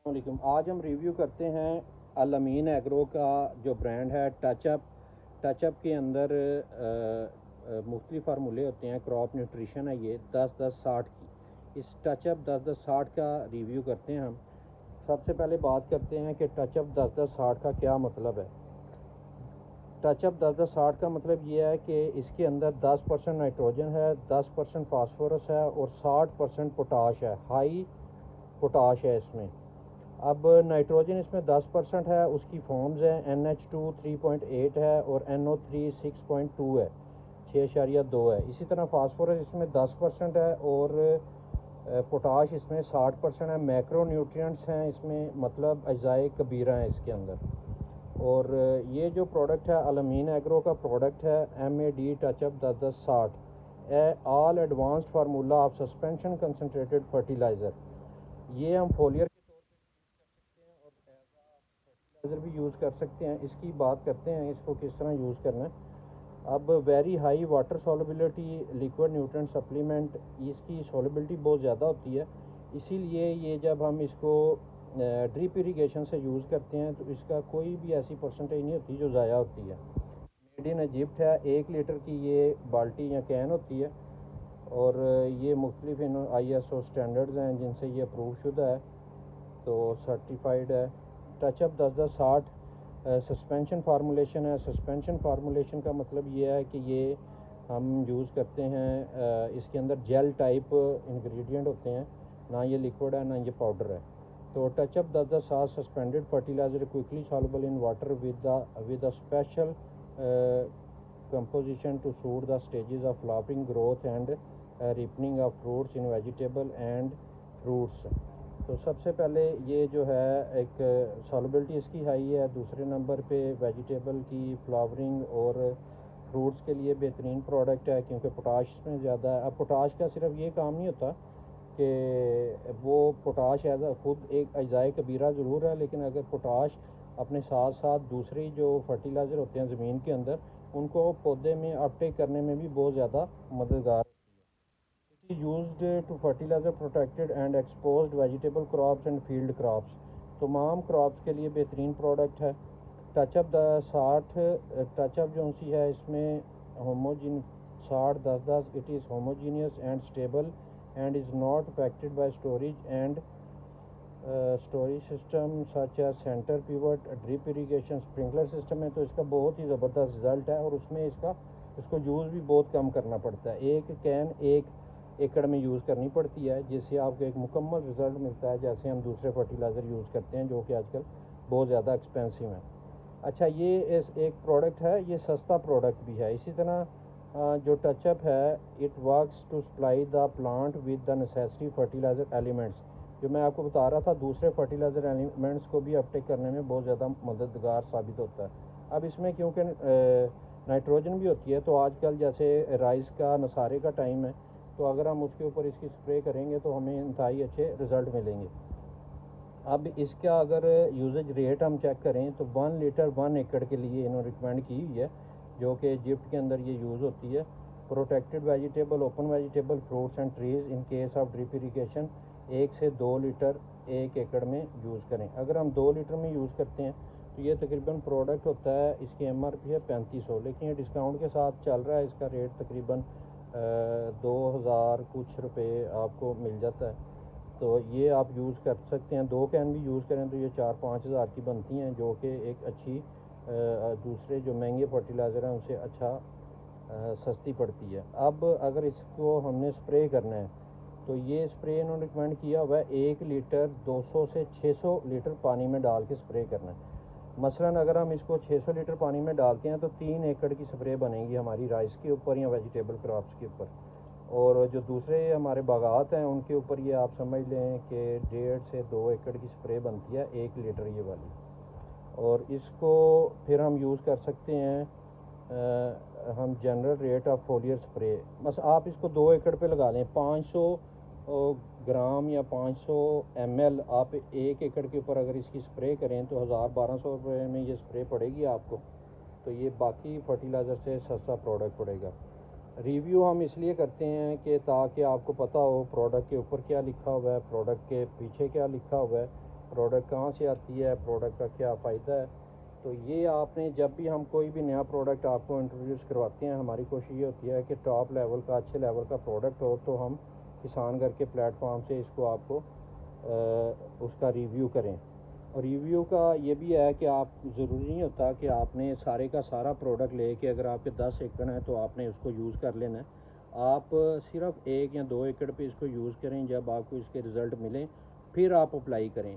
वालेकुम। आज हम रिव्यू करते हैं अल-अमीन एग्रो का जो ब्रांड है टचअप। टचअप के अंदर मुख्तलिफ फार्मूले होते हैं। क्रॉप न्यूट्रिशन है ये 10-10-60 की। इस टचअप 10-10-60 का रिव्यू करते हैं हम। सबसे पहले बात करते हैं कि टचअप 10-10-60 का क्या मतलब है। टचअप 10-10-60 का मतलब ये है कि इसके अंदर 10% नाइट्रोजन है, 10% फास्फोरस है और 60% पोटाश है। हाई पोटाश है इसमें। अब नाइट्रोजन इसमें 10% है, उसकी फॉर्म्स हैं NH2 3.8 है और NO3 6.2 है, 6.2 है। इसी तरह फास्फोरस इसमें 10% है और पोटाश इसमें 60% है। मैक्रो न्यूट्रिएंट्स हैं इसमें, मतलब अजाए कबीरा हैं इसके अंदर। और ये जो प्रोडक्ट है अल-अमीन एग्रो का प्रोडक्ट है MAD touch-up 10-10-60 all advanced formula of suspension concentrated fertiliser. ये हम फोलियर फर्टिलाइज़र भी यूज़ कर सकते हैं। इसकी बात करते हैं इसको किस तरह यूज़ करना है। अब very high water solubility liquid nutrient supplement, इसकी सॉल्युबिलिटी बहुत ज़्यादा होती है, इसीलिए ये जब हम इसको ड्रिप इरिगेशन से यूज़ करते हैं तो इसका कोई भी ऐसी परसेंटेज नहीं होती जो ज़ाया होती है। मेड इन इजिप्ट है। 1 लीटर की ये बाल्टी या कैन होती है और ये मुख्तलिफ ISO स्टैंडर्ड्स हैं जिनसे ये अप्रूव शुदा है, तो सर्टिफाइड है। टचअप 10-10-60 सस्पेंशन फार्मूलेशन है। सस्पेंशन फार्मूलेशन का मतलब ये है कि ये हम यूज़ करते हैं, इसके अंदर जेल टाइप इंग्रेडिएंट होते हैं, ना ये लिक्विड है ना ये पाउडर है। तो touch up 10-10-60 suspended fertiliser quickly soluble in water with a special composition to suit the stages of flowering, growth and ripening of fruits in vegetable and fruits। तो सबसे पहले ये जो है एक सॉल्युबिलिटी इसकी हाई है, दूसरे नंबर पे वेजिटेबल की फ्लावरिंग और फ्रूट्स के लिए बेहतरीन प्रोडक्ट है क्योंकि पोटाश इसमें ज़्यादा है। अब पोटाश का सिर्फ ये काम नहीं होता कि वो पोटाश एज खुद एक अजाए कबीरा ज़रूर है, लेकिन अगर पोटाश अपने साथ साथ दूसरी जो फर्टिलाइज़र होते हैं ज़मीन के अंदर, उनको पौधे में अपटेक करने में भी बहुत ज़्यादा मददगार। It is used to fertiliser protected and exposed vegetable crops and field crops. तमाम क्रॉप्स के लिए बेहतरीन प्रोडक्ट है। टचअप 60 टचअप जो सी है इसमें होमोजिन 60-10-10, it is homogeneous and stable and is not affected by storage and storage system such as centre pivot drip irrigation sprinkler system है। तो इसका बहुत ही ज़बरदस्त रिज़ल्ट है और उसमें इसको यूज़ भी बहुत कम करना पड़ता है। एक कैन 1 एकड़ में यूज़ करनी पड़ती है, जिससे आपको एक मुकम्मल रिज़ल्ट मिलता है, जैसे हम दूसरे फर्टिलाइज़र यूज़ करते हैं जो कि आजकल बहुत ज़्यादा एक्सपेंसिव हैं। अच्छा, ये एक प्रोडक्ट है, ये सस्ता प्रोडक्ट भी है। इसी तरह जो टचअप है it works to supply the plant with the necessary fertiliser elements. जो मैं आपको बता रहा था, दूसरे फर्टिलाइज़र एलिमेंट्स को भी अपटेक करने में बहुत ज़्यादा मददगार साबित होता है। अब इसमें क्योंकि नाइट्रोजन भी होती है, तो आजकल जैसे राइस का नसारे का टाइम है, तो अगर हम उसके ऊपर इसकी स्प्रे करेंगे तो हमें इंतहाई अच्छे रिज़ल्ट मिलेंगे। अब इसका अगर यूजेज रेट हम चेक करें तो 1 लीटर 1 एकड़ के लिए इन्होंने रिकमेंड की हुई है, जो कि इजिप्ट के अंदर ये यूज़ होती है। Protected vegetable, open vegetable, fruits and trees in case of drip irrigation 1 से 2 लीटर 1 एकड़ में यूज़ करें। अगर हम 2 लीटर में यूज़ करते हैं तो ये तकरीबन प्रोडक्ट होता है, इसकी MRP है 3500, लेकिन ये डिस्काउंट के साथ चल रहा है। इसका रेट तकरीबन 2000 कुछ रुपये आपको मिल जाता है। तो ये आप यूज़ कर सकते हैं। 2 कैन भी यूज़ करें तो ये 4-5 हज़ार की बनती हैं, जो कि एक अच्छी दूसरे जो महंगे फर्टिलाइज़र हैं उनसे अच्छा सस्ती पड़ती है। अब अगर इसको हमने स्प्रे करना है तो ये स्प्रे इन्होंने रिकमेंड किया हुआ है 1 लीटर 200 से 600 लीटर पानी में डाल के स्प्रे करना है। मसलन अगर हम इसको 600 लीटर पानी में डालते हैं तो 3 एकड़ की स्प्रे बनेगी हमारी राइस के ऊपर या वेजिटेबल क्रॉप्स के ऊपर। और जो दूसरे हमारे बागात हैं उनके ऊपर ये आप समझ लें कि 1.5 से 2 एकड़ की स्प्रे बनती है 1 लीटर ये वाली। और इसको फिर हम यूज़ कर सकते हैं हम general rate of foliar spray. बस आप इसको 2 एकड़ पे लगा लें, 500 ग्राम या 500 ml आप 1 एकड़ के ऊपर अगर इसकी स्प्रे करें तो 1000-1200 रुपये में ये स्प्रे पड़ेगी आपको। तो ये बाकी फर्टिलाइज़र से सस्ता प्रोडक्ट पड़ेगा। रिव्यू हम इसलिए करते हैं कि ताकि आपको पता हो प्रोडक्ट के ऊपर क्या लिखा हुआ है, प्रोडक्ट के पीछे क्या लिखा हुआ है, प्रोडक्ट कहाँ से आती है, प्रोडक्ट का क्या फ़ायदा है। तो ये आपने जब भी हम कोई भी नया प्रोडक्ट आपको इंट्रोड्यूस करवाते हैं, हमारी कोशिश ये होती है कि टॉप लेवल का, अच्छे लेवल का प्रोडक्ट हो, तो हम किसान घर के प्लेटफॉर्म से इसको आपको उसका रिव्यू करें। और रिव्यू का ये भी है कि आप ज़रूरी नहीं होता कि आपने सारे का सारा प्रोडक्ट ले के, अगर आपके 10 एकड़ हैं तो आपने उसको यूज़ कर लेना है। आप सिर्फ 1 या 2 एकड़ पे इसको यूज़ करें, जब आपको इसके रिज़ल्ट मिलें फिर आप अप्लाई करें।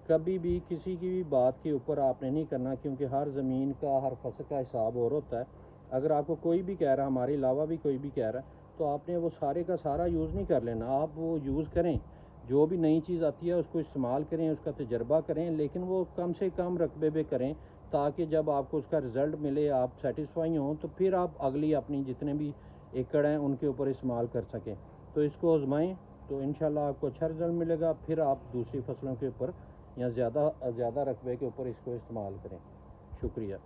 कभी भी किसी की भी बात के ऊपर आपने नहीं करना, क्योंकि हर ज़मीन का, हर फसल का हिसाब और होता है। अगर आपको कोई भी कह रहा है, हमारे अलावा भी कोई भी कह रहा है, तो आपने वो सारे का सारा यूज़ नहीं कर लेना। आप वो यूज़ करें, जो भी नई चीज़ आती है उसको इस्तेमाल करें, उसका तजर्बा करें, लेकिन वो कम से कम रकबे पे करें, ताकि जब आपको उसका रिज़ल्ट मिले, आप सेटिस्फाई हों, तो फिर आप अगली अपनी जितने भी एकड़ हैं उनके ऊपर इस्तेमाल कर सकें। तो इसको आज़माएँ, तो इंशाल्लाह आपको अच्छा रिज़ल्ट मिलेगा। फिर आप दूसरी फसलों के ऊपर या ज़्यादा रकबे के ऊपर इसको इस्तेमाल करें। शुक्रिया।